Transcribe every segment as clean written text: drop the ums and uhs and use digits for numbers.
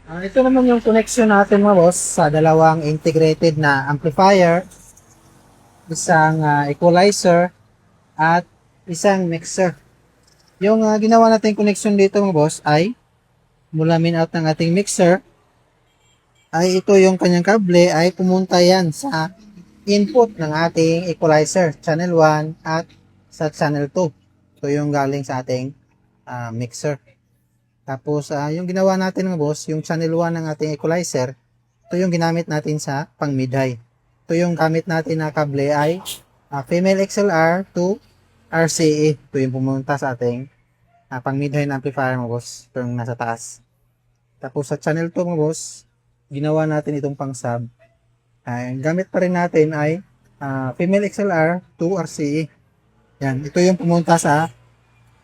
Ito naman yung connection natin mga boss sa dalawang integrated na amplifier, isang equalizer, at isang mixer. Yung ginawa natin connection dito mga boss ay mula min out ng ating mixer ay ito yung kanyang kable ay pumunta yan sa input ng ating equalizer, channel 1 at sa channel 2. Ito yung galing sa ating mixer. Tapos, yung ginawa natin mga boss, yung channel 1 ng ating equalizer, ito yung ginamit natin sa pang mid-high. Ito yung gamit natin na kable ay female XLR to RCA. Ito yung pumunta sa ating pang mid-high na amplifier mga boss. Ito yung nasa taas. Tapos sa channel 2 mga boss, ginawa natin itong pang sub. Ang gamit pa rin natin ay female XLR to RCA. Yan, ito yung pumunta sa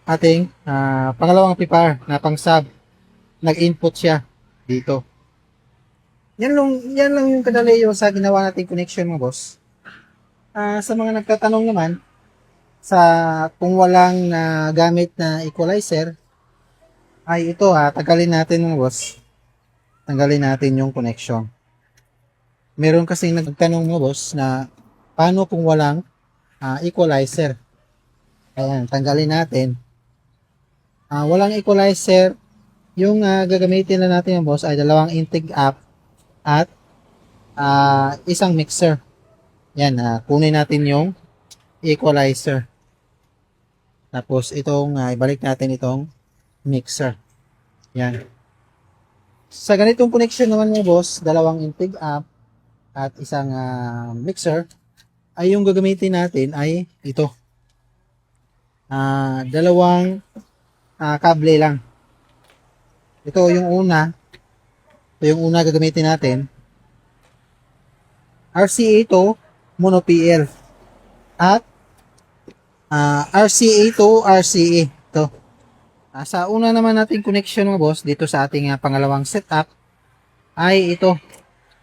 ating pangalawang amplifier na pang sub. Nag-input siya dito. Yan lang yung kadali yung sa ginawa nating connection mga boss. Sa mga nagtatanong naman sa kung walang gamit na equalizer ay ito tagalin natin mga boss. Tanggalin natin yung connection. Meron kasing nagtanong mga boss na paano kung walang equalizer. Ayan, tanggalin natin. Walang equalizer, yung gagamitin na natin yung boss ay dalawang intake up at isang mixer. Yan, kunin natin yung equalizer. Tapos itong ibalik natin itong mixer. Yan. Sa ganitong connection naman mo boss, dalawang intake up at isang mixer, ay yung gagamitin natin ay ito. Dalawang kable lang. Ito yung una. Ito yung una gagamitin natin. RCA to mono PL. At RCA to RCA. Ito. Sa una naman nating connection mga boss, dito sa ating pangalawang setup, ay ito.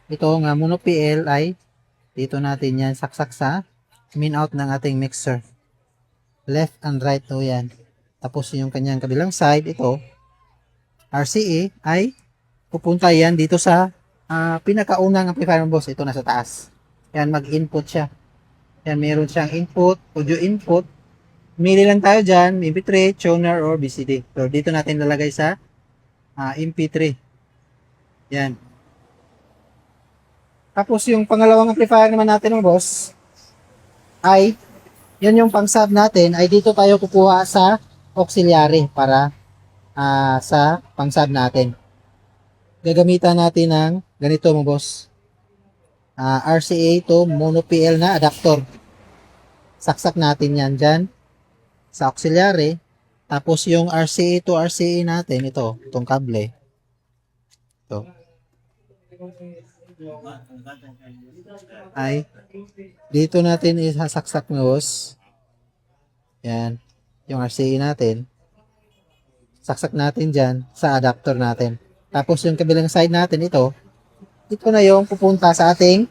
Ito nga mono PL ay dito natin yan saksak sa min out ng ating mixer. Left and right to yan. Tapos yung kanyang kabilang side, ito, RCA ay pupunta yan dito sa pinakaunang amplifier ng boss. Ito nasa taas. Yan, mag-input siya. Yan, meron siyang input, audio input. Mili lang tayo dyan, MP3, tuner, or BCD. So, dito natin lalagay sa MP3. Yan. Tapos yung pangalawang amplifier naman natin ng boss ay yan yung pang sub natin ay dito tayo kukuha sa auxiliary para sa pang sub natin. Gagamitan natin ng ganito mga boss. RCA to mono PL na adapter. Saksak natin yan dyan sa auxiliary. Tapos yung RCA to RCA natin, itong kable. Ito. Ay dito natin isasaksak ng boss. Yan, yung RCA natin. Saksak natin dyan sa adapter natin. Tapos yung kabilang side natin, ito na yung pupunta sa ating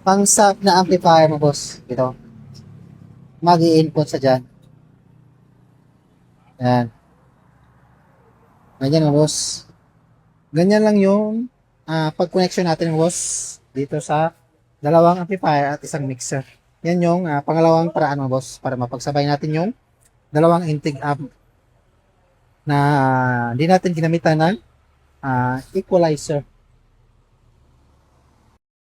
pang sub na amplifier mo boss. Ito. Mag-i-input sa dyan. Yan. Ganyan mo boss. Ganyan lang yung pag-connection natin boss dito sa dalawang amplifier at isang mixer. Yan yung pangalawang paraan mo boss para mapagsabay natin yung dalawang intake up na hindi natin ginamitan ng equalizer.